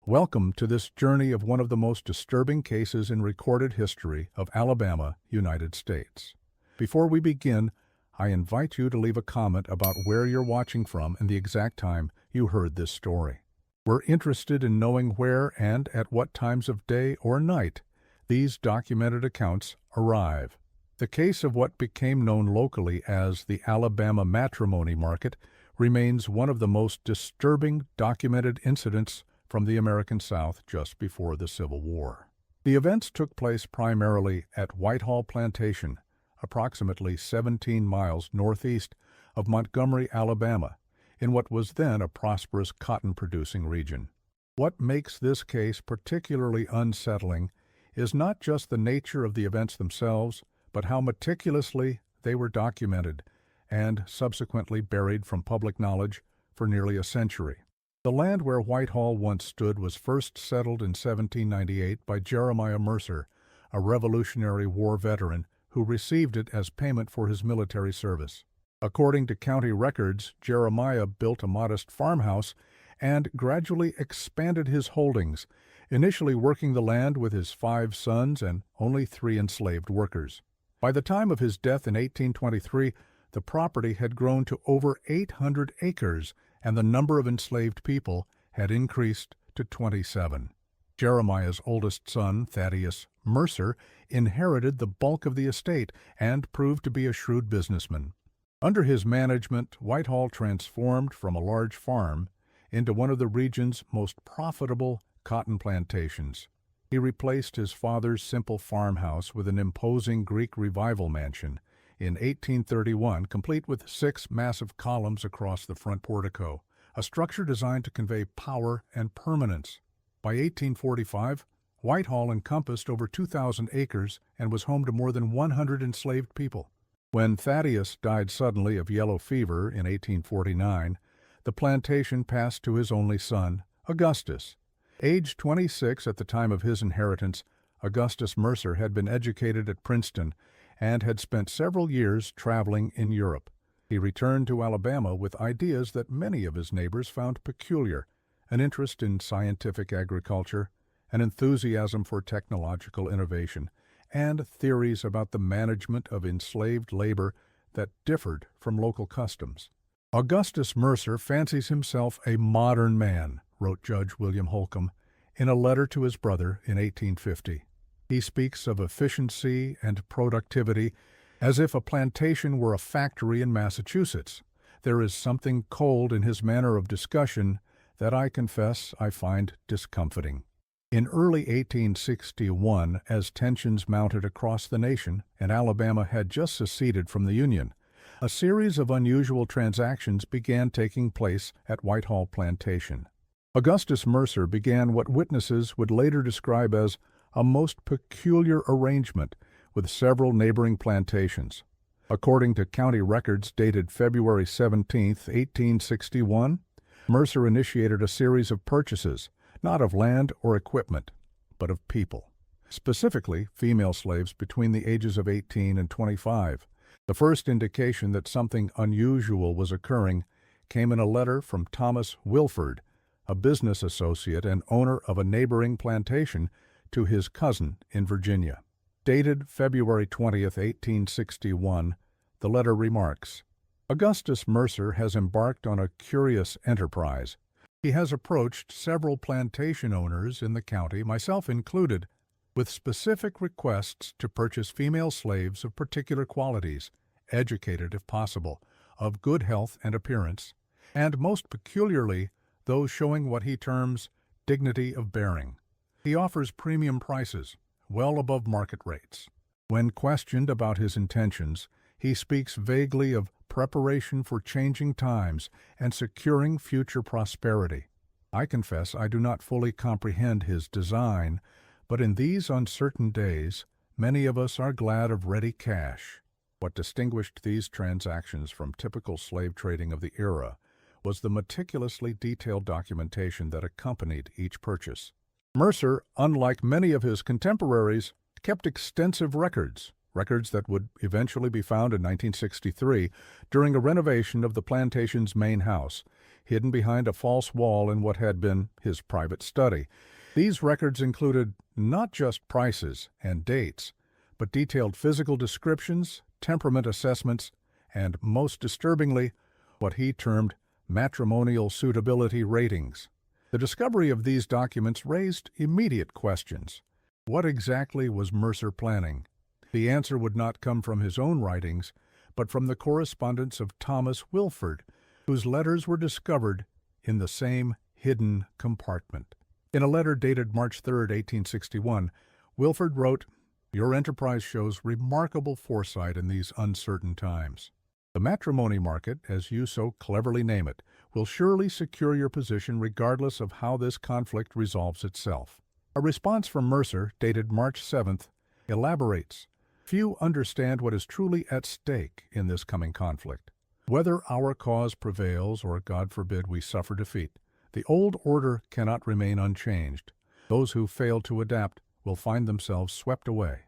Welcome to this journey of one of the most disturbing cases in recorded history of Alabama, United States. Before we begin, I invite you to leave a comment about where you're watching from and the exact time you heard this story. We're interested in knowing where and at what times of day or night these documented accounts arrive. The case of what became known locally as the Alabama Matrimony market remains one of the most disturbing documented incidents from the American South just before the Civil War. The events took place primarily at Whitehall Plantation, approximately 17 miles northeast of Montgomery, Alabama, in what was then a prosperous cotton-producing region. What makes this case particularly unsettling is not just the nature of the events themselves, but how meticulously they were documented and subsequently buried from public knowledge for nearly a century. The land where Whitehall once stood was first settled in 1798 by Jeremiah Mercer, a Revolutionary War veteran who received it as payment for his military service. According to county records, Jeremiah built a modest farmhouse and gradually expanded his holdings, initially working the land with his 5 sons and only 3 enslaved workers. By the time of his death in 1823, the property had grown to over 800 acres, and the number of enslaved people had increased to 27. Jeremiah's oldest son, Thaddeus Mercer, inherited the bulk of the estate and proved to be a shrewd businessman. Under his management, Whitehall transformed from a large farm into one of the region's most profitable cotton plantations. He replaced his father's simple farmhouse with an imposing Greek Revival mansion in 1831, complete with 6 massive columns across the front portico, a structure designed to convey power and permanence. By 1845, Whitehall encompassed over 2,000 acres and was home to more than 100 enslaved people. When Thaddeus died suddenly of yellow fever in 1849, the plantation passed to his only son, Augustus. Aged 26 at the time of his inheritance, Augustus Mercer had been educated at Princeton and had spent several years traveling in Europe. He returned to Alabama with ideas that many of his neighbors found peculiar: an interest in scientific agriculture, an enthusiasm for technological innovation, and theories about the management of enslaved labor that differed from local customs. Augustus Mercer fancies himself a modern man, wrote Judge William Holcomb in a letter to his brother in 1850. He speaks of efficiency and productivity as if a plantation were a factory in Massachusetts. There is something cold in his manner of discussion that I confess I find discomfiting. In early 1861, as tensions mounted across the nation and Alabama had just seceded from the Union, a series of unusual transactions began taking place at Whitehall Plantation. Augustus Mercer began what witnesses would later describe as a most peculiar arrangement with several neighboring plantations. According to county records dated February 17, 1861, Mercer initiated a series of purchases, not of land or equipment, but of people, specifically female slaves between the ages of 18 and 25. The first indication that something unusual was occurring came in a letter from Thomas Wilford, a business associate and owner of a neighboring plantation, to his cousin in Virginia. Dated February 20, 1861, the letter remarks, "Augustus Mercer has embarked on a curious enterprise. He has approached several plantation owners in the county, myself included, with specific requests to purchase female slaves of particular qualities, educated if possible, of good health and appearance, and most peculiarly those showing what he terms dignity of bearing. He offers premium prices, well above market rates. When questioned about his intentions, he speaks vaguely of preparation for changing times and securing future prosperity. I confess I do not fully comprehend his design, but in these uncertain days, many of us are glad of ready cash." What distinguished these transactions from typical slave trading of the era was the meticulously detailed documentation that accompanied each purchase. Mercer, unlike many of his contemporaries, kept extensive records that would eventually be found in 1963 during a renovation of the plantation's main house. hidden behind a false wall in what had been his private study. These records included not just prices and dates, but detailed physical descriptions, temperament assessments, and, most disturbingly, what he termed matrimonial suitability ratings. The discovery of these documents raised immediate questions. What exactly was Mercer planning? The answer would not come from his own writings, but from the correspondence of Thomas Wilford, whose letters were discovered in the same hidden compartment. In a letter dated March 3, 1861, Wilford wrote, "Your enterprise shows remarkable foresight in these uncertain times. The matrimony market, as you so cleverly name it, will surely secure your position regardless of how this conflict resolves itself." A response from Mercer, dated March 7th, elaborates, "Few understand what is truly at stake in this coming conflict. Whether our cause prevails or, God forbid, we suffer defeat, the old order cannot remain unchanged. Those who fail to adapt will find themselves swept away.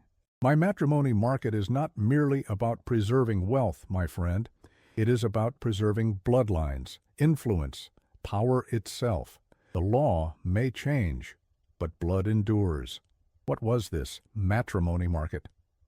My matrimony market is not merely about preserving wealth, my friend. It is about preserving bloodlines, influence, power itself. The law may change, but blood endures." What was this matrimony market?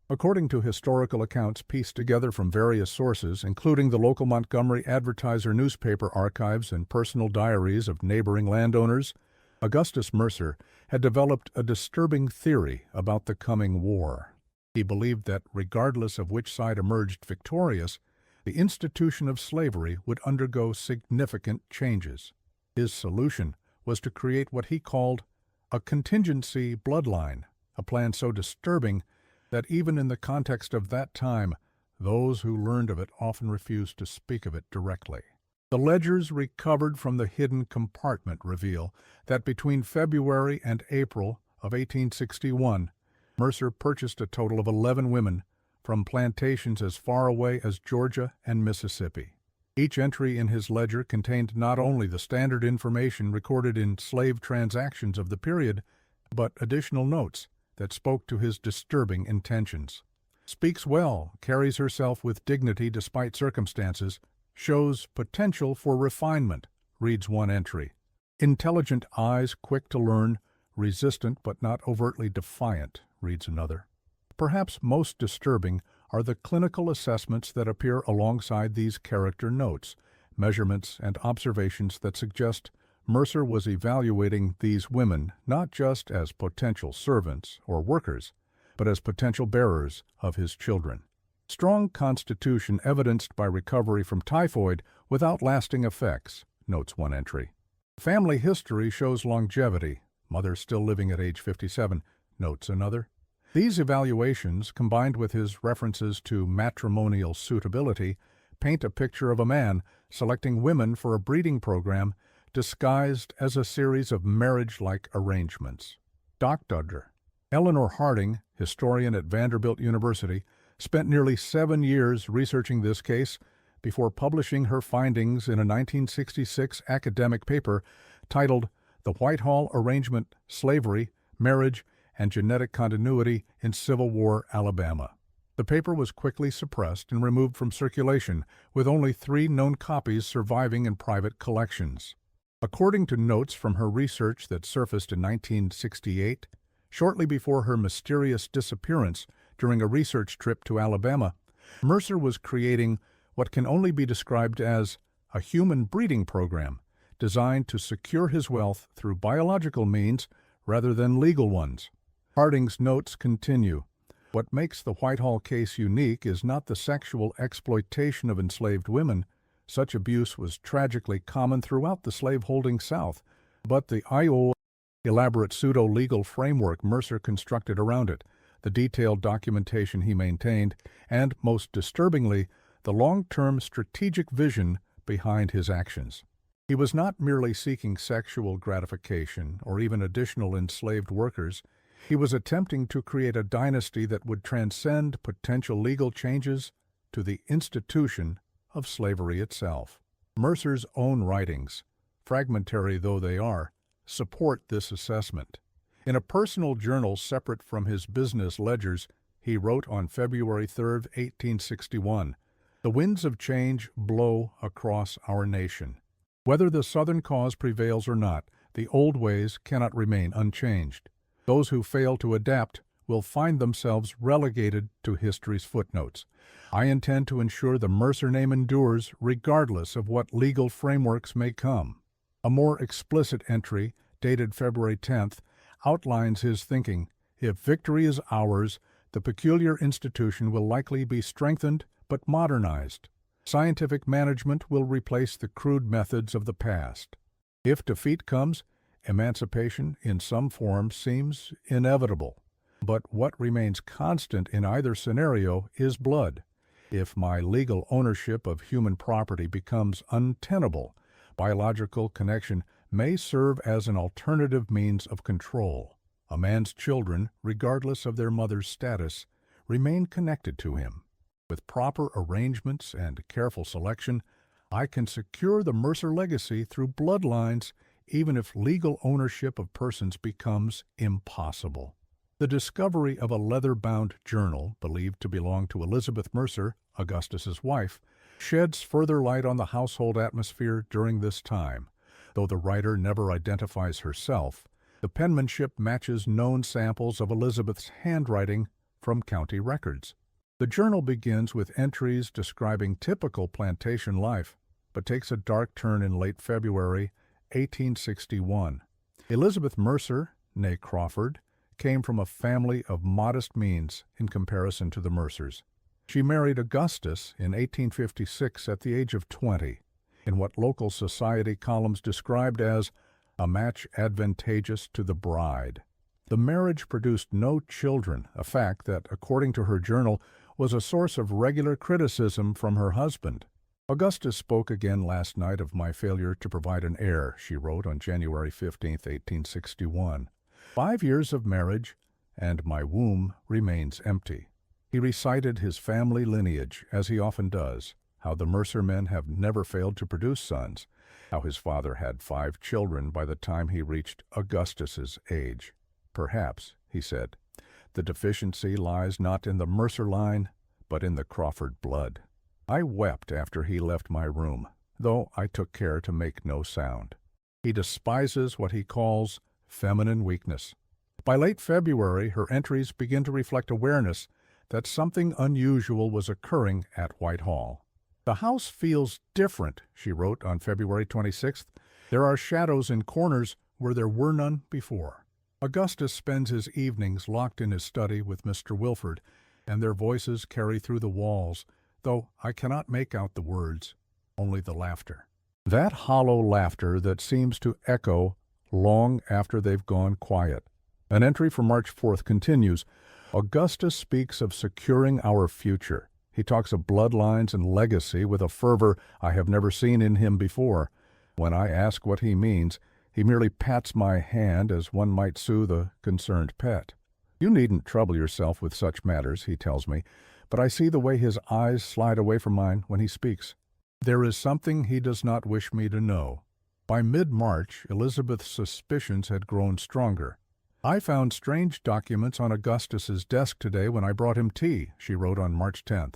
According to historical accounts pieced together from various sources, including the local Montgomery Advertiser newspaper archives and personal diaries of neighboring landowners, Augustus Mercer had developed a disturbing theory about the coming war. He believed that, regardless of which side emerged victorious, the institution of slavery would undergo significant changes. His solution was to create what he called a contingency bloodline, a plan so disturbing that even in the context of that time, those who learned of it often refused to speak of it directly. The ledgers recovered from the hidden compartment reveal that between February and April of 1861, Mercer purchased a total of 11 women from plantations as far away as Georgia and Mississippi. Each entry in his ledger contained not only the standard information recorded in slave transactions of the period, but additional notes that spoke to his disturbing intentions. "Speaks well, carries herself with dignity despite circumstances, shows potential for refinement," reads one entry. "Intelligent eyes, quick to learn, resistant but not overtly defiant," reads another. Perhaps most disturbing are the clinical assessments that appear alongside these character notes, measurements and observations that suggest Mercer was evaluating these women not just as potential servants or workers, but as potential bearers of his children. "Strong constitution evidenced by recovery from typhoid without lasting effects," notes one entry. "Family history shows longevity, mother still living at age 57, notes another. These evaluations, combined with his references to matrimonial suitability, paint a picture of a man selecting women for a breeding program disguised as a series of marriage-like arrangements. Dr. Eleanor Harding, historian at Vanderbilt University, spent nearly 7 years researching this case before publishing her findings in a 1966 academic paper titled "The Whitehall Arrangement, Slavery, Marriage, and Genetic Continuity in Civil War, Alabama." The paper was quickly suppressed and removed from circulation, with only 3 known copies surviving in private collections. According to notes from her research that surfaced in 1968, shortly before her mysterious disappearance during a research trip to Alabama, Mercer was creating what can only be described as a human breeding program designed to secure his wealth through biological means rather than legal ones. Harding's notes continue. "What makes the Whitehall case unique is not the sexual exploitation of enslaved women. Such abuse was tragically common throughout the slave-holding South, but the elaborate pseudo-legal framework Mercer constructed around it, the detailed documentation he maintained, and, most disturbingly, the long-term strategic vision behind his actions. He was not merely seeking sexual gratification or even additional enslaved workers. He was attempting to create a dynasty that would transcend potential legal changes to the institution of slavery itself." Mercer's own writings, fragmentary though they are, support this assessment. In a personal journal separate from his business ledgers, he wrote on February 3, 1861, "The winds of change blow across our nation. Whether the Southern cause prevails or not, the old ways cannot remain unchanged. Those who fail to adapt will find themselves relegated to history's footnotes. I intend to ensure the Mercer name endures regardless of what legal frameworks may come. A more explicit entry, dated February 10th, outlines his thinking. If victory is ours, the peculiar institution will likely be strengthened but modernized. Scientific management will replace the crude methods of the past. If defeat comes, emancipation in some form seems inevitable. But what remains constant in either scenario is blood. If my legal ownership of human property becomes untenable, biological connection may serve as an alternative means of control. A man's children, regardless of their mother's status, remain connected to him. With proper arrangements and careful selection, I can secure the Mercer legacy through bloodlines even if legal ownership of persons becomes impossible. The discovery of a leather-bound journal believed to belong to Elizabeth Mercer, Augustus's wife, sheds further light on the household atmosphere during this time. Though the writer never identifies herself, the penmanship matches known samples of Elizabeth's handwriting from county records. The journal begins with entries describing typical plantation life, but takes a dark turn in late February 1861. Elizabeth Mercer, née Crawford, came from a family of modest means in comparison to the Mercers. She married Augustus in 1856 at the age of 20, in what local society columns described as a match advantageous to the bride. The marriage produced no children, a fact that, according to her journal, was a source of regular criticism from her husband. Augustus spoke again last night of my failure to provide an heir, she wrote on January 15, 1861. 5 years of marriage, and my womb remains empty. He recited his family lineage, as he often does, how the Mercer men have never failed to produce sons, how his father had 5 children by the time he reached Augustus's age. Perhaps, he said, the deficiency lies not in the Mercer line, but in the Crawford blood. I wept after he left my room, though I took care to make no sound. He despises what he calls feminine weakness. By late February, her entries begin to reflect awareness that something unusual was occurring at Whitehall. The house feels different, she wrote on February 26th. There are shadows in corners where there were none before. Augustus spends his evenings locked in his study with Mr. Wilford, and their voices carry through the walls, though I cannot make out the words, only the laughter. That hollow laughter that seems to echo long after they've gone quiet. An entry from March 4th continues, Augustus speaks of securing our future. He talks of bloodlines and legacy with a fervor I have never seen in him before. When I ask what he means, he merely pats my hand as one might soothe a concerned pet. You needn't trouble yourself with such matters, he tells me, but I see the way his eyes slide away from mine when he speaks. There is something he does not wish me to know. By mid-March, Elizabeth's suspicions had grown stronger. I found strange documents on Augustus's desk today when I brought him tea, she wrote on March 10th.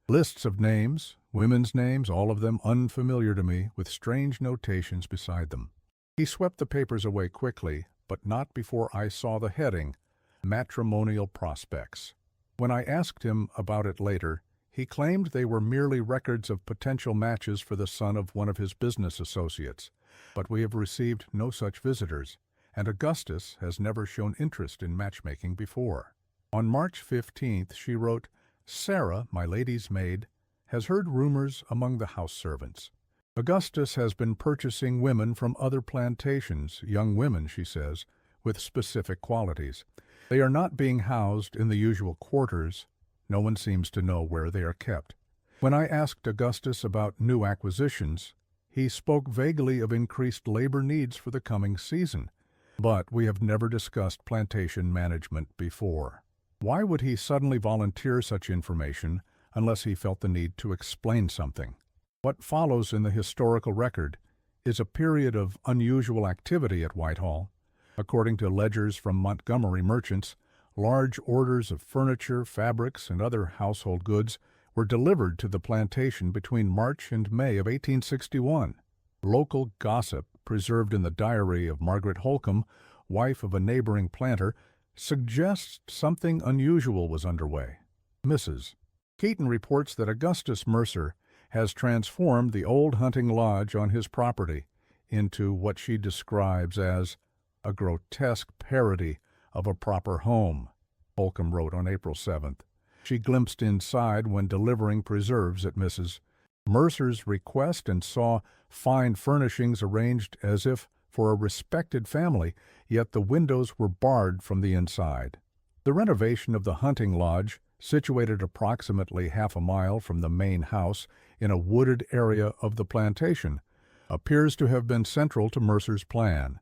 Lists of names, women's names, all of them unfamiliar to me, with strange notations beside them. He swept the papers away quickly, but not before I saw the heading, Matrimonial Prospects. When I asked him about it later, he claimed they were merely records of potential matches for the son of one of his business associates. But we have received no such visitors, and Augustus has never shown interest in matchmaking before. On March 15th, she wrote, Sarah, my lady's maid, has heard rumors among the house servants. Augustus has been purchasing women from other plantations, young women, she says, with specific qualities. They are not being housed in the usual quarters. No one seems to know where they are kept. When I asked Augustus about new acquisitions, he spoke vaguely of increased labor needs for the coming season, but we have never discussed plantation management before. Why would he suddenly volunteer such information unless he felt the need to explain something? What follows in the historical record is a period of unusual activity at Whitehall. According to ledgers from Montgomery merchants, large orders of furniture, fabrics, and other household goods were delivered to the plantation between March and May of 1861. Local gossip, preserved in the diary of Margaret Holcomb, wife of a neighboring planter, suggests something unusual was underway. Mrs. Keaton reports that Augustus Mercer has transformed the old hunting lodge on his property into what she describes as a grotesque parody of a proper home, Holcomb wrote on April 7th. She glimpsed inside when delivering preserves at Mrs. Mercer's request and saw fine furnishings arranged as if for a respected family, yet the windows were barred from the inside. The renovation of the hunting lodge, situated approximately half a mile from the main house in a wooded area of the plantation, appears to have been central to Mercer's plan.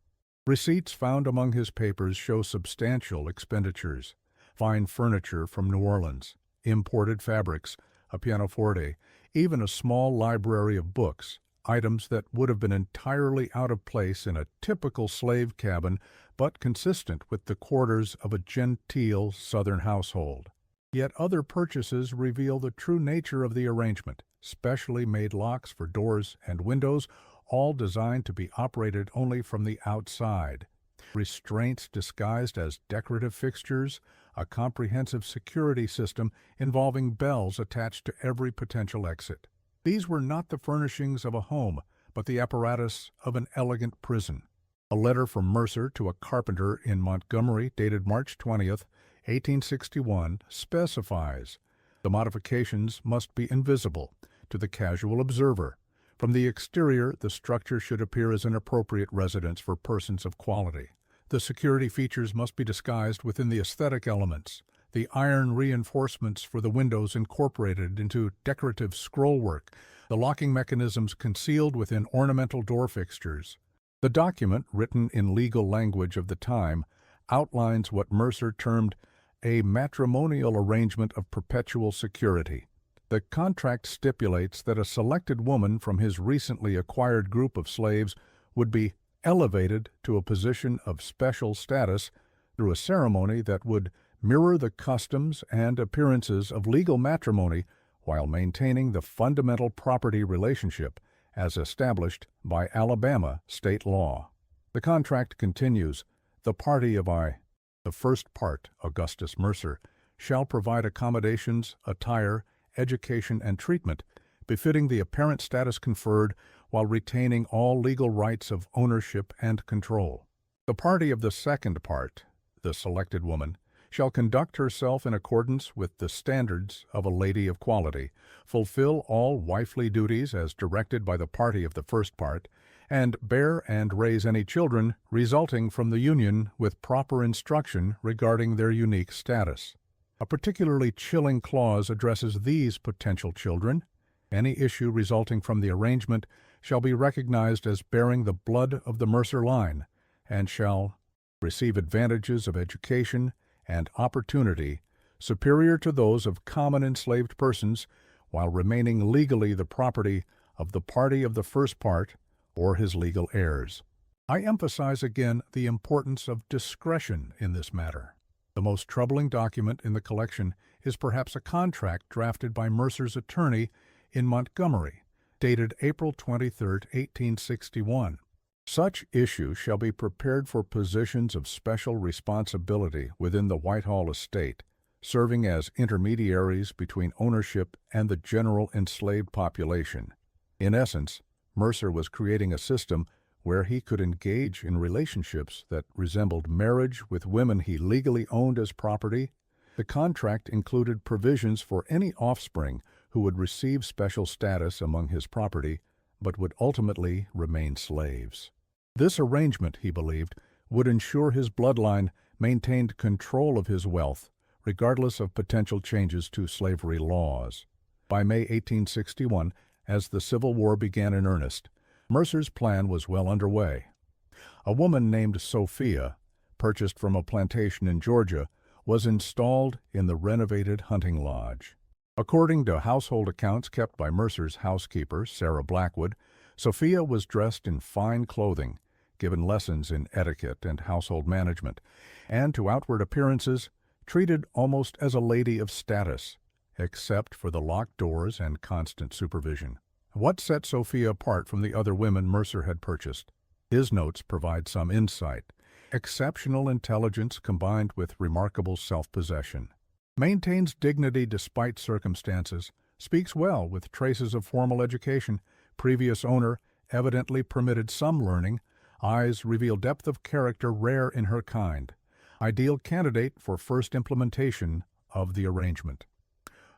Receipts found among his papers show substantial expenditures: fine furniture from New Orleans, imported fabrics, a pianoforte, even a small library of books, items that would have been entirely out of place in a typical slave cabin, but consistent with the quarters of a genteel Southern household. Yet other purchases reveal the true nature of the arrangement: specially made locks for doors and windows, all designed to be operated only from the outside. Restraints disguised as decorative fixtures, a comprehensive security system involving bells attached to every potential exit. These were not the furnishings of a home, but the apparatus of an elegant prison. A letter from Mercer to a carpenter in Montgomery, dated March 20th, 1861, specifies the modifications must be invisible to the casual observer. From the exterior, the structure should appear as an appropriate residence for persons of quality. The security features must be disguised within the aesthetic elements. The iron reinforcements for the windows incorporated into decorative scrollwork, the locking mechanisms concealed within ornamental door fixtures. The document, written in legal language of the time, outlines what Mercer termed a matrimonial arrangement of perpetual security. The contract stipulates that a selected woman from his recently acquired group of slaves would be elevated to a position of special status through a ceremony that would mirror the customs and appearances of legal matrimony while maintaining the fundamental property relationship as established by Alabama state law. The contract continues, the party of the first part, Augustus Mercer, shall provide accommodations, attire, education, and treatment befitting the apparent status conferred while retaining all legal rights of ownership and control. The party of the second part, the selected woman, shall conduct herself in accordance with the standards of a lady of quality, fulfill all wifely duties as directed by the party of the first part, and bear and raise any children resulting from the union with proper instruction regarding their unique status. A particularly chilling clause addresses these potential children. Any issue resulting from the arrangement shall be recognized as bearing the blood of the Mercer line, and shall receive advantages of education and opportunity superior to those of common enslaved persons, while remaining legally the property of the party of the first part or his legal heirs. I emphasize again the importance of discretion in this matter. The most troubling document in the collection is perhaps a contract drafted by Mercer's attorney in Montgomery, dated April 23, 1861. Such issue shall be prepared for positions of special responsibility within the Whitehall estate, serving as intermediaries between ownership and the general enslaved population. In essence, Mercer was creating a system where he could engage in relationships that resembled marriage with women he legally owned as property. The contract included provisions for any offspring who would receive special status among his property, but would ultimately remain slaves. This arrangement, he believed, would ensure his bloodline maintained control of his wealth, regardless of potential changes to slavery laws. By May 1861, as the Civil War began in earnest, Mercer's plan was well underway. A woman named Sophia, purchased from a plantation in Georgia, was installed in the renovated hunting lodge. According to household accounts kept by Mercer's housekeeper, Sarah Blackwood, Sophia was dressed in fine clothing, given lessons in etiquette and household management, and to outward appearances treated almost as a lady of status, except for the locked doors and constant supervision. What set Sophia apart from the other women Mercer had purchased? His notes provide some insight. Exceptional intelligence combined with remarkable self-possession. Maintains dignity despite circumstances. Speaks well with traces of formal education. Previous owner evidently permitted some learning. Eyes reveal depth of character rare in her kind. Ideal candidate for first implementation of the arrangement.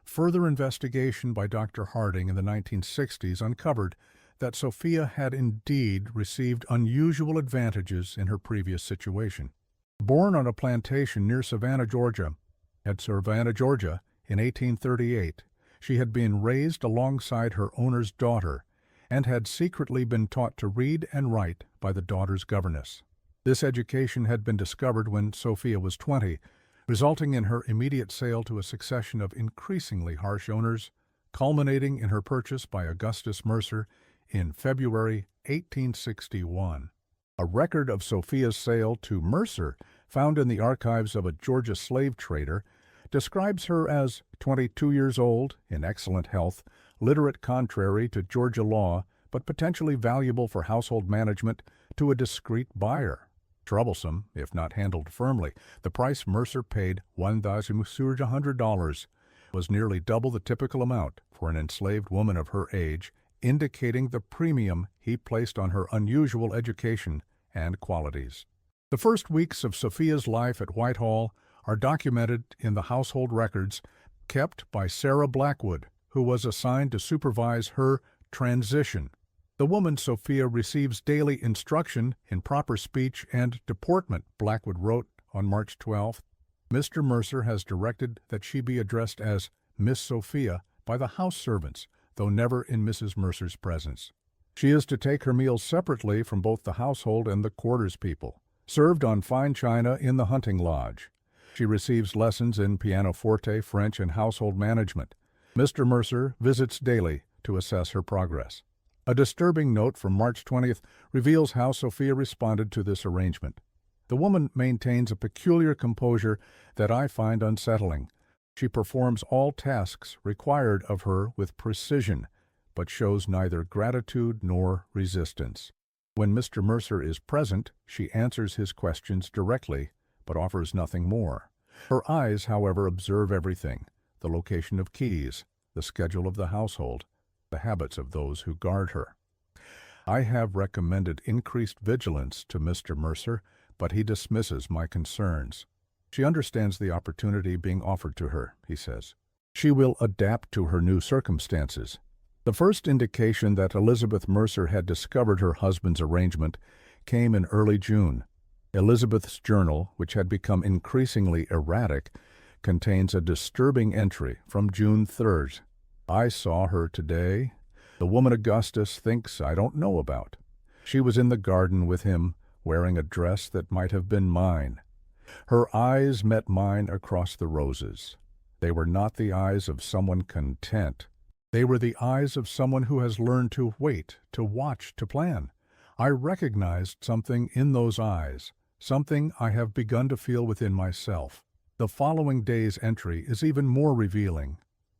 Further investigation by Dr. Harding in the 1960s uncovered that Sophia had indeed received unusual advantages in her previous situation. Born on a plantation near Savannah, Georgia, in 1838, she had been raised alongside her owner's daughter and had secretly been taught to read and write by the daughter's governess. This education had been discovered when Sophia was 20, resulting in her immediate sale to a succession of increasingly harsh owners, culminating in her purchase by Augustus Mercer in February 1861. A record of Sophia's sale to Mercer, found in the archives of a Georgia slave trader, describes her as 22 years old, in excellent health, literate contrary to Georgia law, but potentially valuable for household management, to a discreet buyer. Troublesome, if not handled firmly. The price Mercer paid, $1,100, was nearly double the typical amount for an enslaved woman of her age, indicating the premium he placed on her unusual education and qualities. The first weeks of Sophia's life at Whitehall are documented in the household records kept by Sarah Blackwood, who was assigned to supervise her transition. The woman Sophia receives daily instruction in proper speech and deportment, Blackwood wrote on March 12th. Mr. Mercer has directed that she be addressed as Miss Sophia by the house servants, though never in Mrs. Mercer's presence. She is to take her meals separately from both the household and the quarters people, served on fine china in the hunting lodge. She receives lessons in pianoforte, French, and household management. Mr. Mercer visits daily to assess her progress. A disturbing note from March 20th reveals how Sophia responded to this arrangement. The woman maintains a peculiar composure that I find unsettling. She performs all tasks required of her with precision, but shows neither gratitude nor resistance. When Mr. Mercer is present, she answers his questions directly, but offers nothing more. Her eyes, however, observe everything: the location of keys, the schedule of the household, the habits of those who guard her. I have recommended increased vigilance to Mr. Mercer, but he dismisses my concerns. She understands the opportunity being offered to her, he says. She will adapt to her new circumstances. The first indication that Elizabeth Mercer had discovered her husband's arrangement came in early June. Elizabeth's journal, which had become increasingly erratic, contains a disturbing entry from June 3rd. I saw her today. The woman Augustus thinks I don't know about. She was in the garden with him, wearing a dress that might have been mine. Her eyes met mine across the roses. They were not the eyes of someone content. They were the eyes of someone who has learned to wait, to watch, to plan. I recognized something in those eyes, something I have begun to feel within myself. The following day's entry is even more revealing.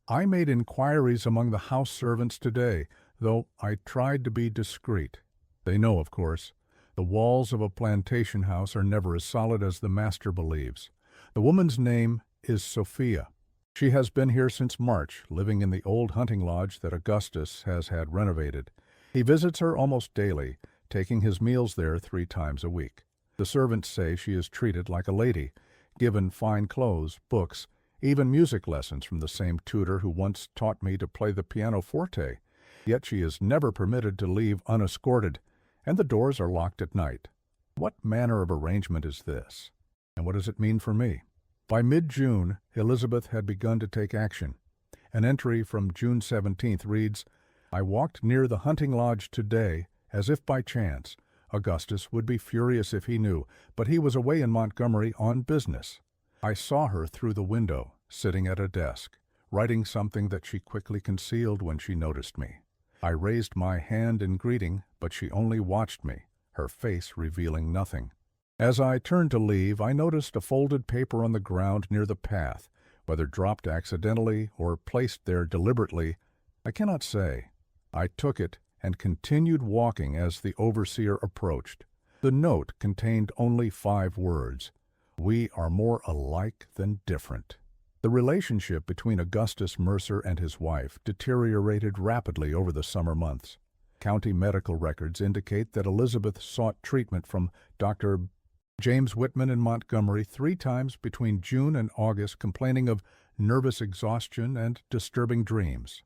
I made inquiries among the house servants today, though I tried to be discreet. They know, of course. The walls of a plantation house are never as solid as the master believes. The woman's name is Sophia. She has been here since March, living in the old hunting lodge that Augustus has had renovated. He visits her almost daily, taking his meals there 3 times a week. The servants say she is treated like a lady, given fine clothes, books, even music lessons from the same tutor who once taught me to play the pianoforte. Yet she is never permitted to leave unescorted, and the doors are locked at night. What manner of arrangement is this? And what does it mean for me? By mid-June, Elizabeth had begun to take action. An entry from June 17th reads, "I walked near the hunting lodge today, as if by chance. Augustus would be furious if he knew, but he was away in Montgomery on business. I saw her through the window, sitting at a desk, writing something that she quickly concealed when she noticed me. I raised my hand in greeting, but she only watched me, her face revealing nothing. As I turned to leave, I noticed a folded paper on the ground near the path. Whether dropped accidentally or placed there deliberately, I cannot say. I took it and continued walking as the overseer approached. The note contained only 5 words. We are more alike than different. The relationship between Augustus Mercer and his wife deteriorated rapidly over the summer months. County medical records indicate that Elizabeth sought treatment from Dr. James Whitman in Montgomery 3 times between June and August, complaining of nervous exhaustion and disturbing dreams.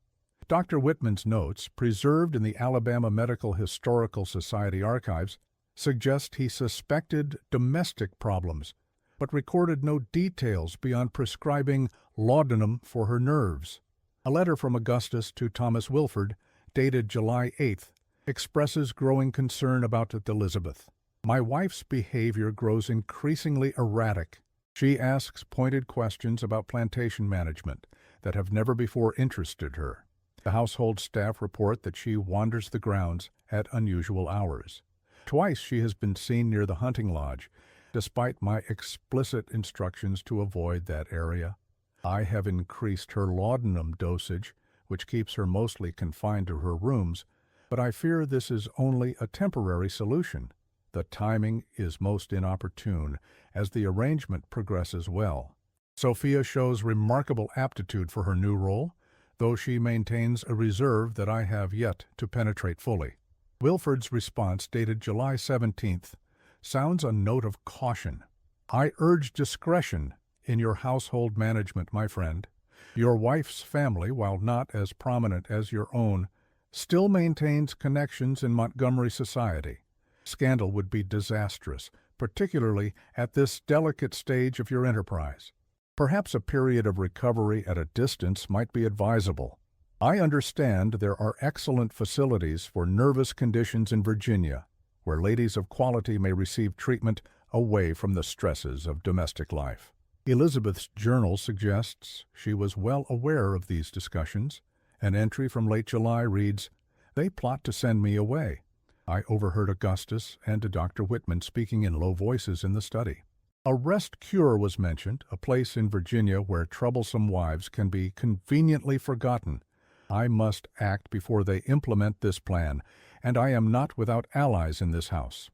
Dr. Whitman's notes, preserved in the Alabama Medical Historical Society archives, suggest he suspected domestic problems, but recorded no details beyond prescribing laudanum for her nerves. A letter from Augustus to Thomas Wilford, dated July 8th, expresses growing concern about Elizabeth. My wife's behavior grows increasingly erratic. She asks pointed questions about plantation management that have never before interested her. The household staff report that she wanders the grounds at unusual hours. Twice she has been seen near the hunting lodge, despite my explicit instructions to avoid that area. I have increased her laudanum dosage, which keeps her mostly confined to her rooms, but I fear this is only a temporary solution. The timing is most inopportune, as the arrangement progresses well. Sophia shows remarkable aptitude for her new role, though she maintains a reserve that I have yet to penetrate fully. Wilford's response, dated July 17th, sounds a note of caution. I urge discretion in your household management, my friend. Your wife's family, while not as prominent as your own, still maintains connections in Montgomery society. Scandal would be disastrous, particularly at this delicate stage of your enterprise. Perhaps a period of recovery at a distance might be advisable. I understand there are excellent facilities for nervous conditions in Virginia, where ladies of quality may receive treatment away from the stresses of domestic life. Elizabeth's journal suggests she was well aware of these discussions. An entry from late July reads, "They plot to send me away." I overheard Augustus and Dr. Whitman speaking in low voices in the study. A rest cure was mentioned, a place in Virginia where troublesome wives can be conveniently forgotten. I must act before they implement this plan, and I am not without allies in this house.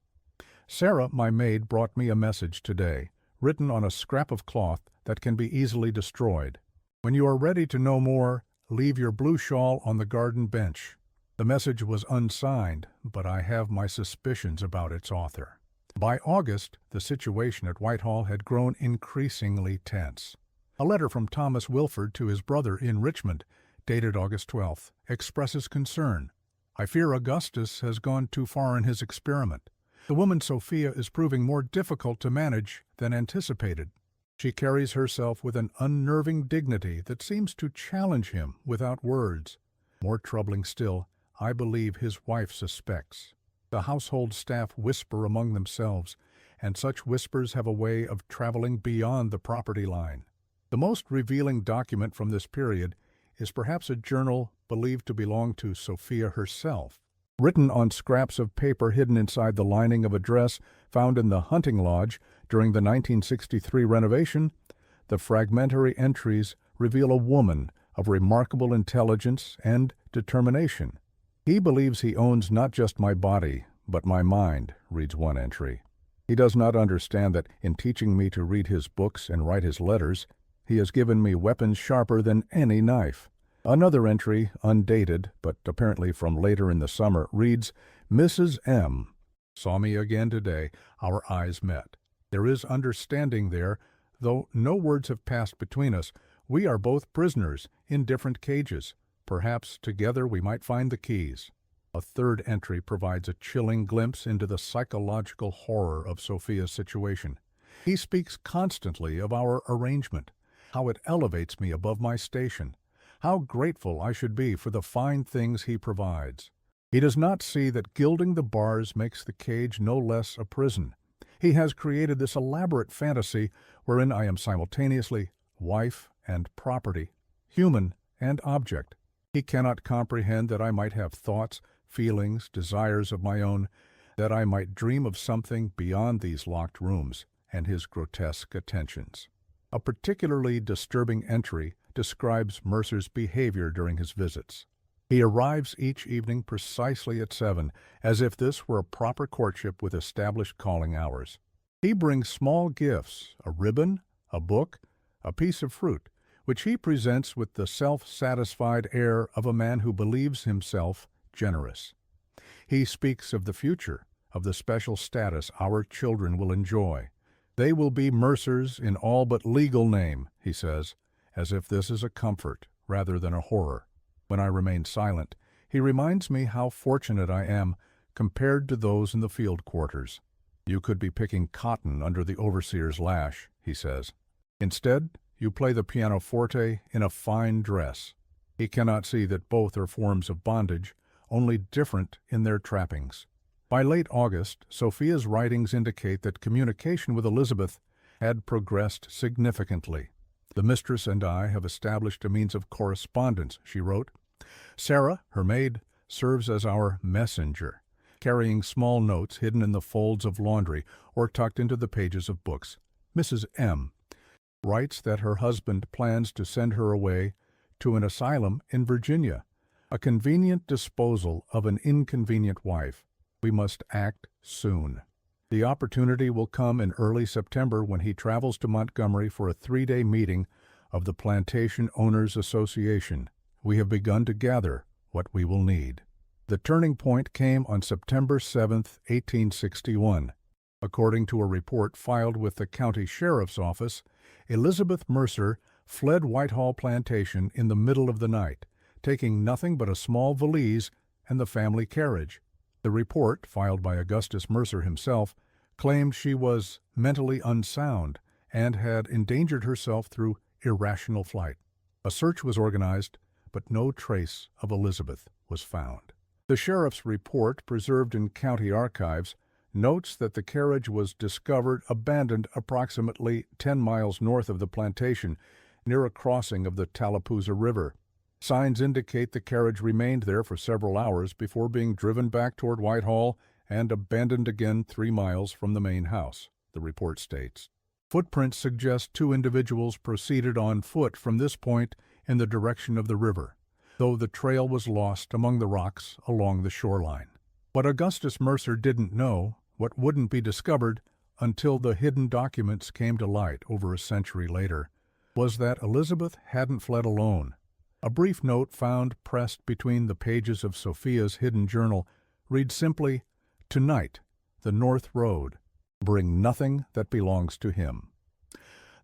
Sarah, my maid, brought me a message today, written on a scrap of cloth that can be easily destroyed. When you are ready to know more, leave your blue shawl on the garden bench. The message was unsigned, but I have my suspicions about its author. By August, the situation at Whitehall had grown increasingly tense. A letter from Thomas Wilford to his brother in Richmond, dated August 12th, expresses concern. I fear Augustus has gone too far in his experiment. The woman Sophia is proving more difficult to manage than anticipated. She carries herself with an unnerving dignity that seems to challenge him without words. More troubling still, I believe his wife suspects. The household staff whisper among themselves, and such whispers have a way of traveling beyond the property line. The most revealing document from this period is perhaps a journal believed to belong to Sophia herself. Written on scraps of paper hidden inside the lining of a dress found in the hunting lodge during the 1963 renovation, the fragmentary entries reveal a woman of remarkable intelligence and determination. He believes he owns not just my body, but my mind, reads one entry. He does not understand that in teaching me to read his books and write his letters, he has given me weapons sharper than any knife. Another entry, undated, but apparently from later in the summer, reads, Mrs. M. saw me again today. Our eyes met. There is understanding there, though no words have passed between us. We are both prisoners in different cages. Perhaps together we might find the keys. A third entry provides a chilling glimpse into the psychological horror of Sophia's situation. He speaks constantly of our arrangement, how it elevates me above my station, how grateful I should be for the fine things he provides. He does not see that gilding the bars makes the cage no less a prison. He has created this elaborate fantasy wherein I am simultaneously wife and property, human and object. He cannot comprehend that I might have thoughts, feelings, desires of my own, that I might dream of something beyond these locked rooms and his grotesque attentions. A particularly disturbing entry describes Mercer's behavior during his visits. He arrives each evening precisely at 7, as if this were a proper courtship with established calling hours. He brings small gifts, a ribbon, a book, a piece of fruit, which he presents with the self-satisfied air of a man who believes himself generous. He speaks of the future, of the special status our children will enjoy. They will be Mercers in all but legal name, he says, as if this is a comfort rather than a horror. When I remain silent, he reminds me how fortunate I am compared to those in the field quarters. You could be picking cotton under the overseer's lash, he says. Instead, you play the pianoforte in a fine dress. He cannot see that both are forms of bondage, only different in their trappings. By late August, Sophia's writings indicate that communication with Elizabeth had progressed significantly. The mistress and I have established a means of correspondence, she wrote. Sarah, her maid, serves as our messenger, carrying small notes hidden in the folds of laundry or tucked into the pages of books. Mrs. M. writes that her husband plans to send her away to an asylum in Virginia, a convenient disposal of an inconvenient wife. We must act soon. The opportunity will come in early September when he travels to Montgomery for a 3-day meeting of the Plantation Owners Association. We have begun to gather what we will need. The turning point came on September 7, 1861. According to a report filed with the county sheriff's office, Elizabeth Mercer fled Whitehall Plantation in the middle of the night, taking nothing but a small valise and the family carriage. The report, filed by Augustus Mercer himself, claimed she was mentally unsound and had endangered herself through irrational flight. A search was organized, but no trace of Elizabeth was found. The sheriff's report, preserved in county archives, notes that the carriage was discovered abandoned approximately 10 miles north of the plantation, near a crossing of the Tallapoosa River. Signs indicate the carriage remained there for several hours before being driven back toward Whitehall and abandoned again 3 miles from the main house, the report states. Footprints suggest 2 individuals proceeded on foot from this point in the direction of the river, though the trail was lost among the rocks along the shoreline. What Augustus Mercer didn't know, what wouldn't be discovered until the hidden documents came to light over a century later, was that Elizabeth hadn't fled alone. A brief note found pressed between the pages of Sophia's hidden journal reads simply, "Tonight, the North Road. Bring nothing that belongs to him."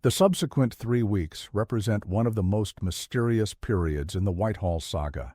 The subsequent 3 weeks represent one of the most mysterious periods in the Whitehall saga.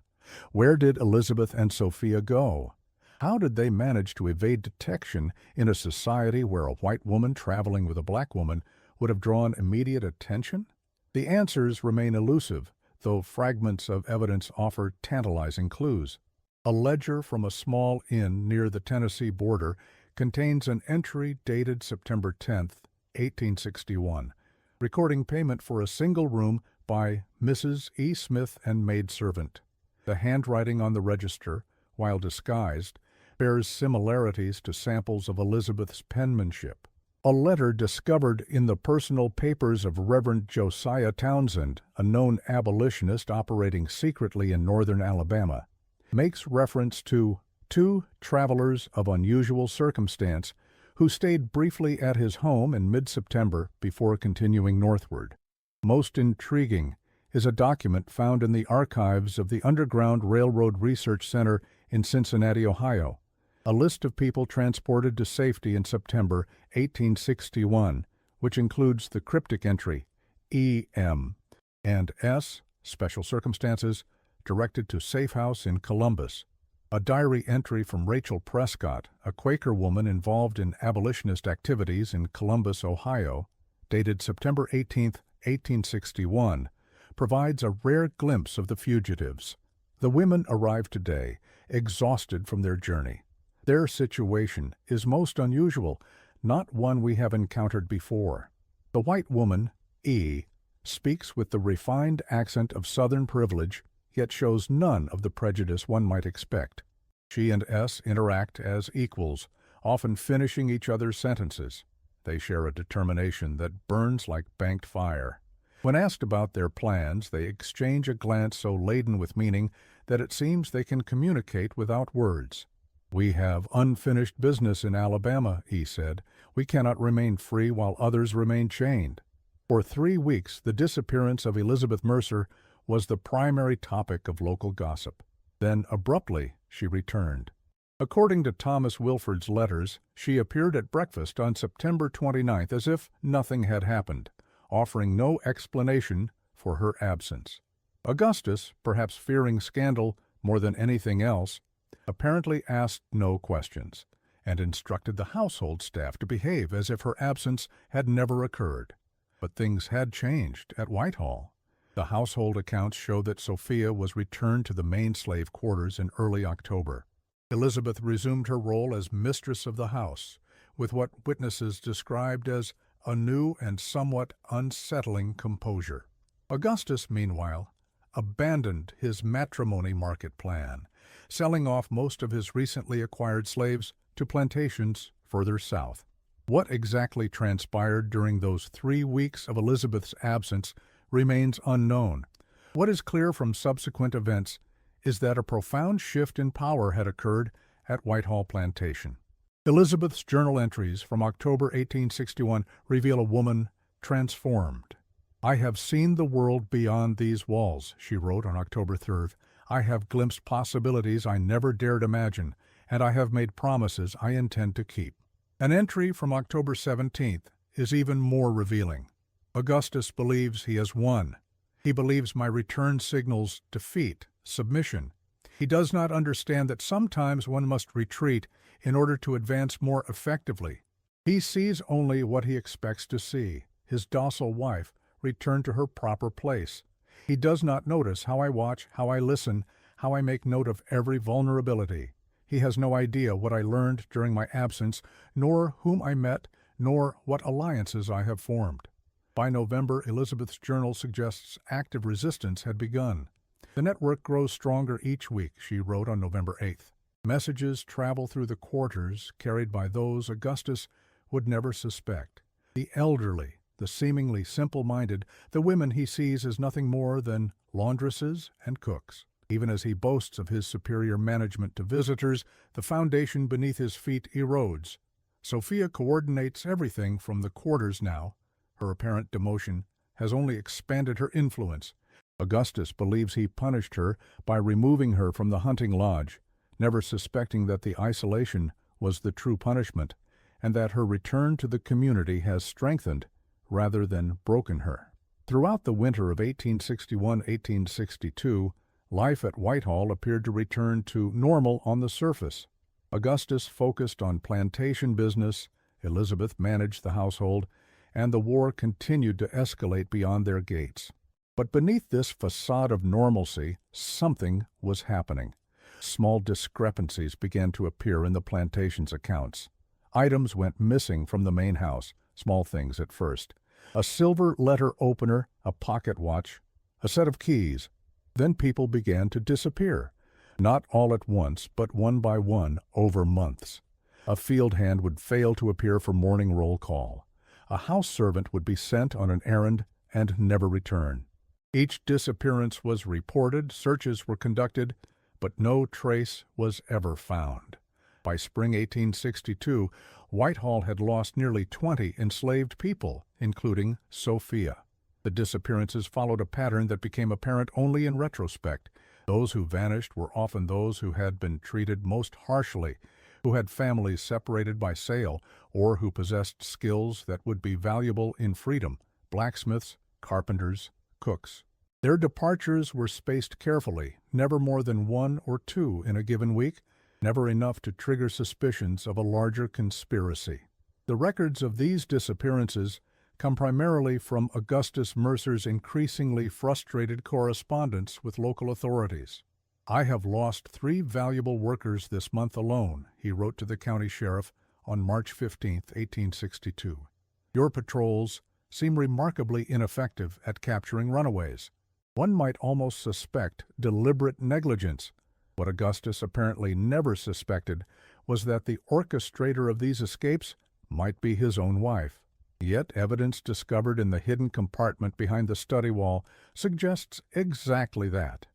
Where did Elizabeth and Sophia go? How did they manage to evade detection in a society where a white woman traveling with a black woman would have drawn immediate attention? The answers remain elusive, though fragments of evidence offer tantalizing clues. A ledger from a small inn near the Tennessee border contains an entry dated September 10, 1861, recording payment for a single room by Mrs. E. Smith and maidservant. The handwriting on the register, while disguised, bears similarities to samples of Elizabeth's penmanship. A letter discovered in the personal papers of Reverend Josiah Townsend, a known abolitionist operating secretly in northern Alabama, makes reference to 2 travelers of unusual circumstance who stayed briefly at his home in mid-September before continuing northward. Most intriguing is a document found in the archives of the Underground Railroad Research Center in Cincinnati, Ohio. A list of people transported to safety in September 1861, which includes the cryptic entry E.M. and S. Special circumstances, directed to Safe House in Columbus. A diary entry from Rachel Prescott, a Quaker woman involved in abolitionist activities in Columbus, Ohio, dated September 18, 1861, provides a rare glimpse of the fugitives. The women arrive today, exhausted from their journey. Their situation is most unusual, not one we have encountered before. The white woman, E., speaks with the refined accent of Southern privilege, yet shows none of the prejudice one might expect. She and S. interact as equals, often finishing each other's sentences. They share a determination that burns like banked fire. When asked about their plans, they exchange a glance so laden with meaning that it seems they can communicate without words. "We have unfinished business in Alabama," he said. "We cannot remain free while others remain chained." For 3 weeks, the disappearance of Elizabeth Mercer was the primary topic of local gossip. Then, abruptly, she returned. According to Thomas Wilford's letters, she appeared at breakfast on September 29th as if nothing had happened, offering no explanation for her absence. Augustus, perhaps fearing scandal more than anything else, apparently asked no questions, and instructed the household staff to behave as if her absence had never occurred. But things had changed at Whitehall. The household accounts show that Sophia was returned to the main slave quarters in early October. Elizabeth resumed her role as mistress of the house, with what witnesses described as a new and somewhat unsettling composure. Augustus, meanwhile, abandoned his matrimony market plan, selling off most of his recently acquired slaves to plantations further south. What exactly transpired during those 3 weeks of Elizabeth's absence remains unknown. What is clear from subsequent events is that a profound shift in power had occurred at Whitehall Plantation. Elizabeth's journal entries from October 1861 reveal a woman transformed. "I have seen the world beyond these walls," she wrote on October 3rd. "I have glimpsed possibilities I never dared imagine, and I have made promises I intend to keep." An entry from October 17th is even more revealing. "Augustus believes he has won. He believes my return signals defeat, submission. He does not understand that sometimes one must retreat in order to advance more effectively. He sees only what he expects to see, his docile wife return to her proper place. He does not notice how I watch, how I listen, how I make note of every vulnerability. He has no idea what I learned during my absence, nor whom I met, nor what alliances I have formed." By November, Elizabeth's journal suggests active resistance had begun. "The network grows stronger each week," she wrote on November 8th. "Messages travel through the quarters carried by those Augustus would never suspect. The elderly, the seemingly simple-minded, the women he sees as nothing more than laundresses and cooks. Even as he boasts of his superior management to visitors, the foundation beneath his feet erodes. Sophia coordinates everything from the quarters now. Her apparent demotion has only expanded her influence. Augustus believes he punished her by removing her from the hunting lodge, never suspecting that the isolation was the true punishment, and that her return to the community has strengthened rather than broken her." Throughout the winter of 1861-1862, life at Whitehall appeared to return to normal on the surface. Augustus focused on plantation business, Elizabeth managed the household, and the war continued to escalate beyond their gates. But beneath this facade of normalcy, something was happening. Small discrepancies began to appear in the plantation's accounts. Items went missing from the main house, small things at first. A silver letter opener, a pocket watch, a set of keys. Then people began to disappear. Not all at once, but one by one, over months. A field hand would fail to appear for morning roll call. A house servant would be sent on an errand and never return. Each disappearance was reported, searches were conducted, but no trace was ever found. By spring 1862, Whitehall had lost nearly 20 enslaved people, including Sophia. The disappearances followed a pattern that became apparent only in retrospect. Those who vanished were often those who had been treated most harshly, who had families separated by sale, or who possessed skills that would be valuable in freedom: blacksmiths, carpenters, cooks. Their departures were spaced carefully, never more than 1 or 2 in a given week, never enough to trigger suspicions of a larger conspiracy. The records of these disappearances come primarily from Augustus Mercer's increasingly frustrated correspondence with local authorities. "I have lost 3 valuable workers this month alone," he wrote to the county sheriff on March 15, 1862. "Your patrols seem remarkably ineffective at capturing runaways. One might almost suspect deliberate negligence." What Augustus apparently never suspected was that the orchestrator of these escapes might be his own wife. Yet evidence discovered in the hidden compartment behind the study wall suggests exactly that.